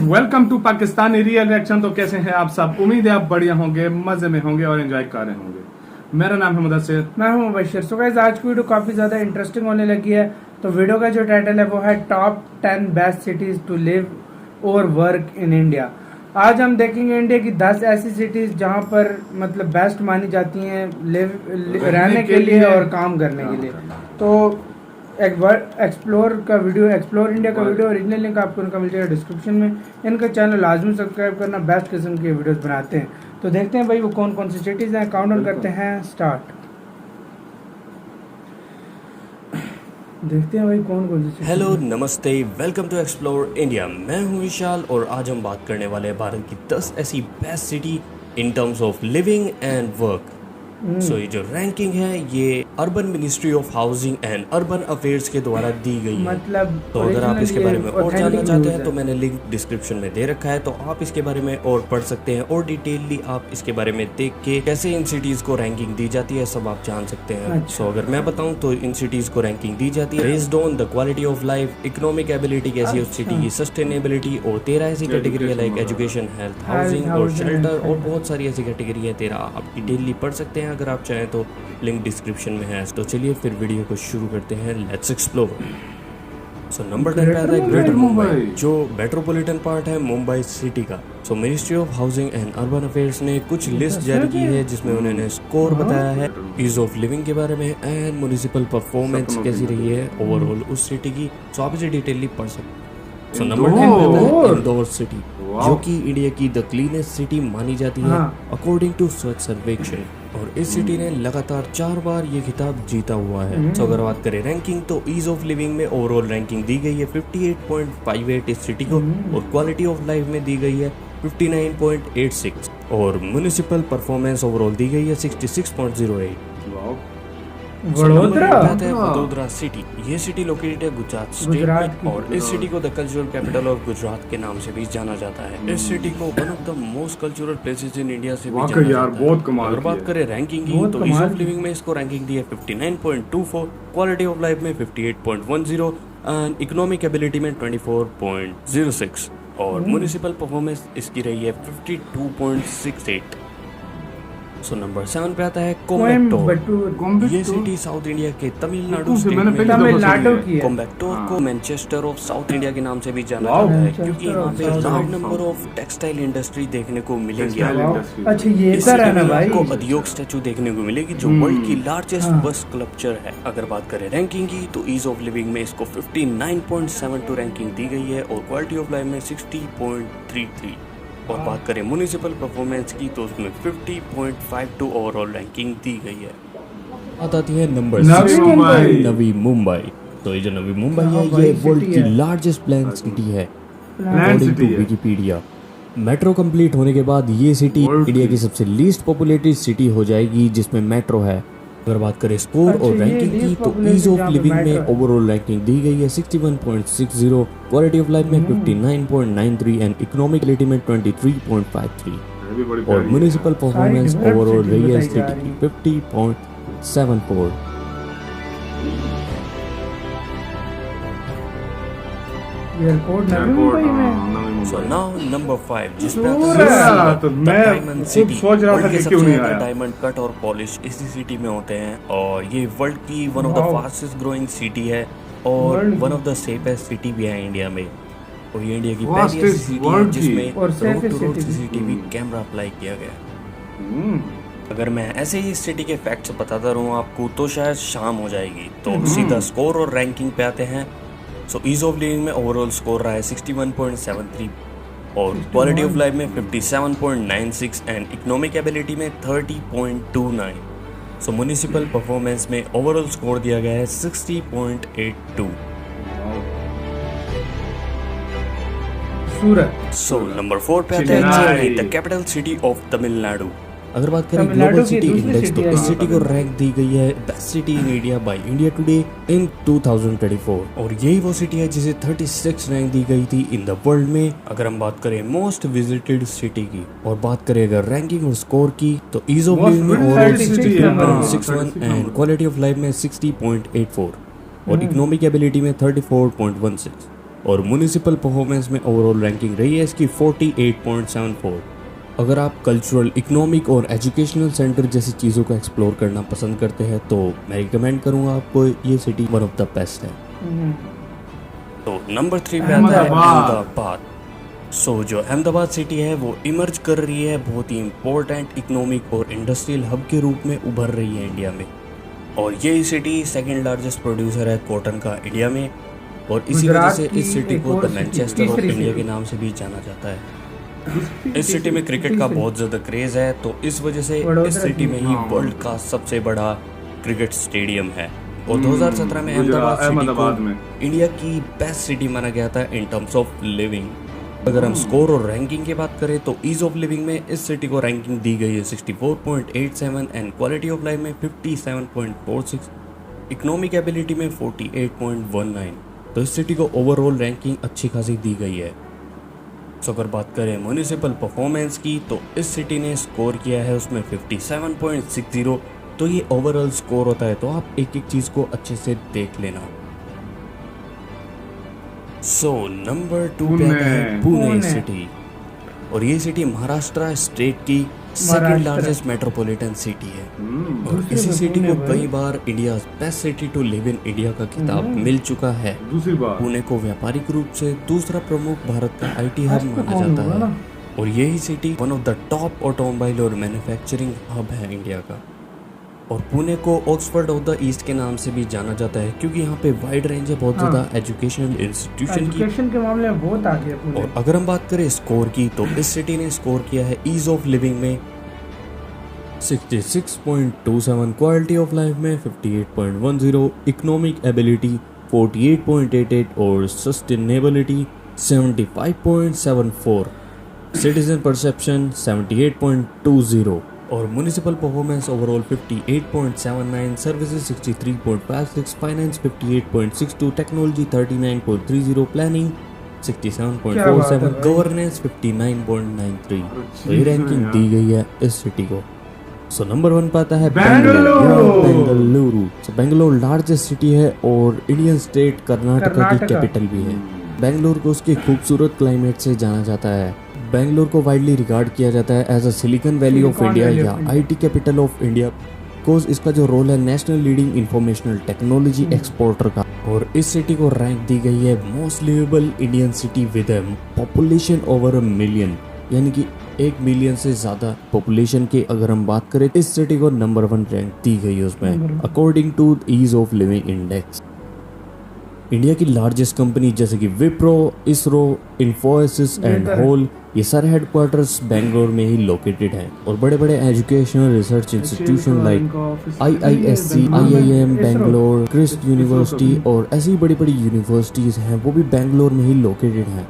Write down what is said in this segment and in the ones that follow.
Welcome to Pakistani real reaction. तो कैसे हैं आप सब? उम्मीद है आप बढ़िया होंगे, मजे में होंगे और एंजॉय कर रहे होंगे। मेरा नाम है मुदस्सिर, मैं हूं मुबश्शिर। सो गाइस, आज की वीडियो काफी ज्यादा इंटरेस्टिंग होने लगी है। तो वीडियो का जो टाइटल है वो है top 10 best cities to live और वर्क इन इंडिया। आज हम देखेंगे इंडिया की 10 ऐसी सिटीज जहां पर मतलब बेस्ट मानी जाती हैं रहने के लिए और काम करने के लिए। तो एक एक्सप्लोर इंडिया का वीडियो ओरिजिनल लिंक आपको इनका मिल जाएगा डिस्क्रिप्शन में। इनका चैनल लाजमी सब्सक्राइब करना, बेस्ट किस्म के वीडियोस बनाते हैं। तो देखते हैं भाई वो कौन कौन सी सिटीज हैं। काउंट डाउन करते हैं, स्टार्ट। देखते हैं भाई कौन कौन सी। हेलो, नमस्ते, वेलकम टू एक्सप्लोर इंडिया। मैं हूं विशाल और आज हम बात करने वाले हैं भारत की 10 ऐसी best city in terms of living and work. So ये जो रैंकिंग है ये urban ministry of housing and urban affairs के द्वारा दी गई है। मतलब तो अगर आप इसके बारे में और जानना चाहते हैं तो मैंने लिंक डिस्क्रिप्शन में दे रखा है, तो आप इसके बारे में और पढ़ सकते हैं और डिटेलली आप इसके बारे में देख के कैसे इन सिटीज को रैंकिंग दी जाती है सब आप जान सकते हैं। सो अगर मैं बताऊं तो इन सिटीज को रैंकिंग दी जाती है based on the quality of life, economic ability कैसी है उस सिटी की, सस्टेनेबिलिटी, और 13 ऐसी कैटेगरी है लाइक एजुकेशन, हेल्थ, हाउसिंग और शेल्टर, और बहुत सारी ऐसी कैटेगरी है 13। आप डिटेलली पढ़ सकते हैं अगर आप चाहें तो, लिंक डिस्क्रिप्शन में है। तो चलिए फिर वीडियो को शुरू करते हैं, लेट्स एक्सप्लोर। सो नंबर 10 पे आता है ग्रेटर मुंबई, जो मेट्रोपॉलिटन पार्ट है मुंबई सिटी का। सो ministry of housing and urban affairs ने कुछ लिस्ट जारी की है जिसमें उन्होंने स्कोर बताया है ईज ऑफ लिविंग के बारे में एंड म्युनिसिपल परफॉर्मेंस कैसी रही है ओवरऑल उस सिटी की। सो आप इसे डिटेलली पढ़ सकते हैं। सो नंबर 10 पे आता है इंदौर सिटी, जो कि इंडिया की द क्लीनेस्ट सिटी मानी जाती है अकॉर्डिंग टू स्वच्छ सर्वेक्षण, और इस सिटी ने लगातार 4 बार ये खिताब जीता हुआ है। तो अगर बात करें रैंकिंग तो ईज ऑफ लिविंग में ओवरऑल रैंकिंग दी गई है 58.58 इस सिटी को, और क्वालिटी ऑफ लाइफ में दी गई है 59.86, और म्युनिसिपल परफॉर्मेंस ओवरऑल दी गई है 66.08। वडोदरा सिटी, ये सिटी लोकेटेड है गुजरात स्टेट में, और इस सिटी को the cultural capital of Gujarat के नाम से भी जाना जाता है। इस सिटी को one of the most cultural places in India से भी जाना जाता है। बहुत कमाल। अगर बात करें रैंकिंग की तो ईज ऑफ लिविंग में इसको रैंकिंग दी है 59.24, क्वालिटी ऑफ लाइफ में 58.10 एंड इकोनॉमिक एबिलिटी में 24.06, और म्युनिसिपल परफॉर्मेंस इसकी रही है 52.68। सो नंबर 7 पे आता है कोयम्बटूर। ये सिटी साउथ इंडिया के तमिलनाडु स्टेट में कोयम्बटूर को मैनचेस्टर ऑफ साउथ इंडिया के नाम से भी जाना जाता है, क्योंकि यहाँ पे large number of textile industry देखने को मिलेंगी। अच्छा, ये आपको उद्योग स्टैचू देखने को मिलेगी जो वर्ल्ड की लार्जेस्ट बस स्कल्पचर है। अगर बात करें रैंकिंग की तो ईज ऑफ लिविंग में इसको 59.72 रैंकिंग दी गई है, और क्वालिटी ऑफ लाइफ में 60.33, और बात करें म्युनिसिपल परफॉर्मेंस की तो उसमें 50.52 ओवरऑल रैंकिंग दी गई है। आती है नंबर 6 नवी मुंबई। तो ये जो नवी मुंबई है ये वर्ल्ड की लार्जेस्ट प्लान सिटी है according to Wikipedia. Metro complete होने के बाद ये सिटी इंडिया की सबसे लीस्ट पॉपुलेटेड सिटी हो जाएगी जिसमें मेट्रो है। अगर बात करें स्कोर और रैंकिंग की तो ईज ऑफ लिविंग में ओवरऑल रैंकिंग दी गई है 61.60, क्वालिटी ऑफ लाइफ में 59.93 एंड इकोनॉमिक एबिलिटी में 23.53, और म्युनिसिपल परफॉर्मेंस ओवरऑल रही है सिटी की 50.74। एयरपोर्ट नवी मुंबई में। So now number 5, जिसमें तो मैं सोच रहा था कि क्यों नहीं आया। डायमंड कट और पॉलिश इसी सिटी में होते हैं, और ये वर्ल्ड की one of the fastest growing city है और one of the safest city भी है इंडिया में, और ये इंडिया की पहली ऐसी सिटी है जिसमें road to road CCTV camera apply किया गया। अगर मैं ऐसे ही इस सिटी के फैक्ट्स बताता रहूँ आपको तो शायद शाम हो जाएगी। तो सीधा स्कोर और रैंकिंग पे आते हैं। सो ईज ऑफ लिविंग में ओवरऑल स्कोर रहा है 61.73, और क्वालिटी ऑफ लाइफ में 57.96 एंड इकोनॉमिक एबिलिटी में 30.29। सो म्युनिसिपल परफॉर्मेंस में ओवरऑल स्कोर दिया गया है 60.82। सूरत। सो नंबर 4 पे आता है Chennai, the capital city of Tamil Nadu. अगर बात करें ग्लोबल सिटी इंडेक्स तो इस सिटी को रैंक दी गई है best city in India by India today in 2024, और यही वो सिटी है जिसे 36 रैंक दी गई थी इन द वर्ल्ड में। अगर हम बात करें मोस्ट विजिटेड सिटी की और बात करें अगर रैंकिंग और स्कोर की तो ईज ऑफ लिविंग में overall 63.61 and quality of life में 60.84, और इकोनॉमिक एबिलिटी में 34.16, और म्यूनिसिपल परफॉर्मेंस में ओवरऑल रैंकिंग रही है इसकी 48.74। अगर आप कल्चरल, इकोनॉमिक और एजुकेशनल सेंटर जैसी चीज़ों को एक्सप्लोर करना पसंद करते हैं तो मैं रिकमेंड करूँगा आपको ये city one of the best है। तो नंबर 3 पे आता है अहमदाबाद। जो अहमदाबाद सिटी है वो इमर्ज कर रही है, बहुत ही इम्पोर्टेंट इकोनॉमिक और इंडस्ट्रियल हब के रूप में उभर रही है इंडिया में। और ये सिटी सेकंड लार्जेस्ट प्रोड्यूसर है कॉटन का इंडिया में, और इसी वजह से इस सिटी को द मैनचेस्टर ऑफ इंडिया के नाम से भी जाना जाता है। इस सिटी में क्रिकेट का बहुत ज़्यादा क्रेज़ है, तो इस वजह से इस सिटी में ही वर्ल्ड का सबसे बड़ा क्रिकेट स्टेडियम है। और 2017 में अहमदाबाद सिटी को इंडिया की बेस्ट सिटी माना गया था इन टर्म्स ऑफ लिविंग। अगर हम स्कोर और रैंकिंग की बात करें तो ईज ऑफ लिविंग में इस सिटी को रैंकिंग दी गई है 64.87 एंड क्वालिटी ऑफ लाइफ में 57.46, इकोनॉमिक एबिलिटी में 48.19। तो इस सिटी को ओवरऑल रैंकिंग अच्छी खासी दी गई है। तो अगर बात करें म्यूनिसिपल परफॉर्मेंस की तो इस सिटी ने स्कोर किया है उसमें 57.60। तो ये ओवरऑल स्कोर होता है, तो आप एक एक चीज़ को अच्छे से देख लेना। नंबर 2 पे आता है पुणे सिटी, और ये सिटी महाराष्ट्र स्टेट की सेकंड लार्जेस्ट मेट्रोपॉलिटन सिटी है। और इसी सिटी को कई बार India best city to live in India का खिताब मिल चुका है। दूसरी बार पुणे को व्यापारिक रूप से दूसरा प्रमुख भारत का आईटी हब माना जाता है, और यही city one of the top automobile और मैन्युफैक्चरिंग हब है इंडिया का। और पुणे को ऑक्सफोर्ड ऑफ द ईस्ट के नाम से भी जाना जाता है, क्योंकि यहाँ पे वाइड रेंज है बहुत ज़्यादा एजुकेशनल इंस्टीट्यूशन के मामले में बहुत आगे है पुणे। और अगर हम बात करें स्कोर की तो इस सिटी ने स्कोर किया है ईज ऑफ लिविंग में 66.27, क्वालिटी ऑफ लाइफ में 58.10, इकोनॉमिक एबिलिटी 48.88 और सस्टेनेबिलिटी 75.74, सिटीजन परसेप्शन 78.20 और municipal performance overall 58.79, services 63.56, finance 58.62, technology 39.30, planning 67.47, governance 59.93। तो ये रैंकिंग दी गई है इस सिटी को। नंबर 1 पे आता है बेंगलुरु। बेंगलोर लार्जेस्ट सिटी है और इंडियन स्टेट कर्नाटका की कैपिटल भी है। बेंगलोर को उसके खूबसूरत क्लाइमेट से जाना जाता है। बेंगलोर को वाइडली रिगार्ड किया जाता है as a silicon valley of India या IT capital of India, because इसका जो रोल है national leading informational technology exporter का। और इस सिटी को रैंक दी गई है most liveable Indian city with a population over 1 million, यानी कि 1 मिलियन से ज्यादा पॉपुलेशन की अगर हम बात करें इस सिटी को नंबर 1 रैंक दी गई है उसमें according to ease of living index. India की लार्जेस्ट कंपनी जैसे कि विप्रो, इसरो, इन्फोसिस एंड होल, ये सारे हेडक्वार्टर्स बेंगलोर में ही लोकेटेड हैं। और बड़े बड़े educational research institution like IISc, IIM Bangalore, Christ university और ऐसी बड़ी बड़ी यूनिवर्सिटीज़ हैं वो भी बेंगलोर में ही लोकेटेड हैं।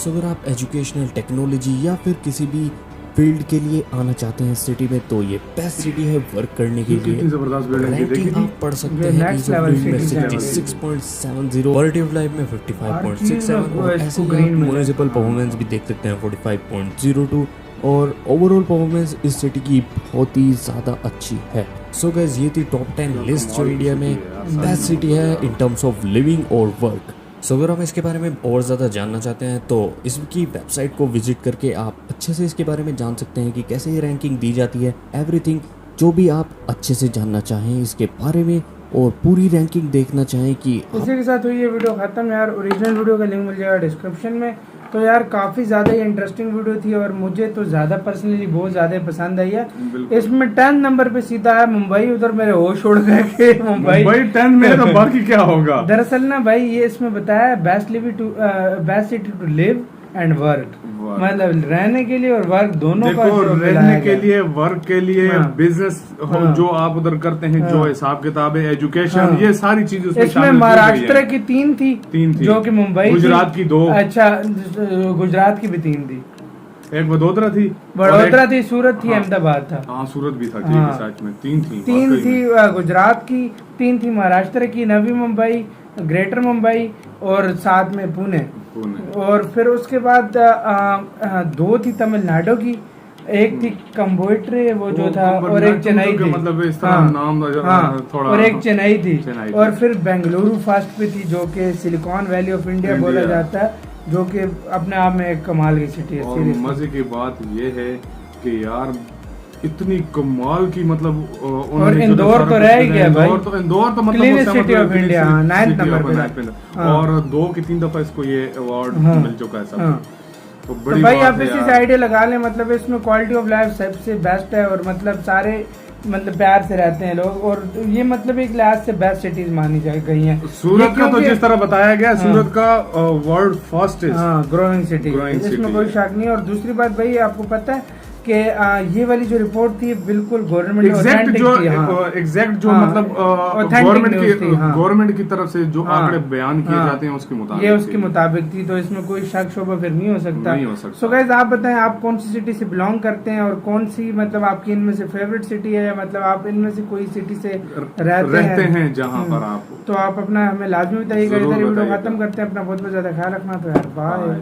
अगर आप एजुकेशनल, टेक्नोलॉजी या फिर किसी भी फील्ड के लिए आना चाहते हैं सिटी में तो ये बेस्ट सिटी है वर्क करने के लिए। रैंकिंग आप पढ़ सकते हैं ईज ऑफ लिविंग में 66.70, क्वालिटी ऑफ लाइफ में 55.67 और ऐसे ही आप म्यूनिसिपल परफॉर्मेंस भी देख सकते हैं 45.02 और ओवरऑल परफॉर्मेंस इस सिटी की बहुत ही ज़्यादा अच्छी है। सो गाइस ये थी टॉप 10 लिस्ट जो इंडिया में बेस्ट सिटी है इन टर्म्स ऑफ लिविंग और वर्क। अगर हम इसके बारे में और ज़्यादा जानना चाहते हैं तो इसकी वेबसाइट को विजिट करके आप अच्छे से इसके बारे में जान सकते हैं कि कैसे ये रैंकिंग दी जाती है। एवरीथिंग जो भी आप अच्छे से जानना चाहें इसके बारे में और पूरी रैंकिंग देखना चाहें कि इसी के साथ हुई ये वीडियो खत्म। यार ओरिजिनल वीडियो का लिंक मिल जाएगा डिस्क्रिप्शन में। तो यार काफ़ी ज़्यादा ही इंटरेस्टिंग वीडियो थी और मुझे तो ज़्यादा पर्सनली बहुत ज़्यादा पसंद आई है। इसमें 10 नंबर पे सीधा है मुंबई, उधर मेरे होश उड़ गए कि मुंबई 10 में तो बाकी क्या होगा। दरअसल ना भाई ये इसमें बताया best city to live and work, मतलब रहने के लिए और वर्क दोनों का। रहने के लिए, वर्क के लिए, बिजनेस जो आप उधर करते हैं, जो हिसाब किताब है, एजुकेशन, ये सारी चीजें इसमें महाराष्ट्र की 3 थी जो कि मुंबई, गुजरात की 2, अच्छा गुजरात की भी 3 थी, एक वडोदरा थी, सूरत थी, अहमदाबाद था। हाँ सूरत भी था, सच में 3 थी गुजरात की, 3 थी महाराष्ट्र की, नवी मुंबई, ग्रेटर मुंबई और साथ में पुणे। और फिर उसके बाद 2 थी तमिलनाडु की, एक थी कम्बोइट्रे वो जो था, और एक चेन्नई थी, मतलब इस तरह हाँ, नाम हाँ, थोड़ा, और एक चेन्नई थी, चेन्नई और थी। फिर बेंगलुरु फर्स्ट पे थी जो कि सिलिकॉन वैली ऑफ इंडिया बोला जाता है, जो कि अपने आप में एक कमाल की सिटी है। और seriously। मजे की बात ये है कि यार इतनी कमाल की मतलब और इंदौर तो रह ही गया भाई, इंदौर तो मतलब cleanest city of India, 9th number पे, और 2 की 3 दफा इसको ये अवार्ड हाँ, मिल चुका है सब। हाँ। तो तो बड़ी भाई बात आप है इसी यार। से आइडिया लगा लें, मतलब इसमें क्वालिटी ऑफ लाइफ सबसे बेस्ट है, और मतलब सारे मतलब प्यार से रहते हैं लोग, और ये मतलब एक लिहाज से बेस्ट सिटीज मानी जा गई हैं। सूरत का तो क्योंकि- जिस तरह बताया गया, हाँ। सूरत का world first growing city, Growing इसमें city कोई है। शक नहीं। और दूसरी बात भाई, आपको पता है कि ये वाली जो रिपोर्ट थी बिल्कुल गवर्नमेंट एग्जैक्ट जो थी, हाँ। एग्जैक्ट जो हाँ, मतलब authentic गवर्नमेंट news थी, हाँ। गवर्नमेंट की तरफ से जो हाँ, आंकड़े बयान किए हाँ, जाते हैं उसके मुताबिक ये उसके मुताबिक थी, तो इसमें कोई शक शोबा फिर नहीं हो सकता। नहीं हो सकता। सो गाइस, आप बताएं आप कौन सी सिटी से बिलोंग करते हैं, और कौन सी मतलब आपकी इनमें से फेवरेट सिटी है, या मतलब आप इनमें से कोई सिटी से रहते हैं जहां पर आप। तो आप अपना हमें लाजमी बताइएगा। जरूर इधर वीडियो बताइएगा। खत्म करते हैं, अपना बहुत बहुत ज्यादा ख्याल रखना। तो यार बाय।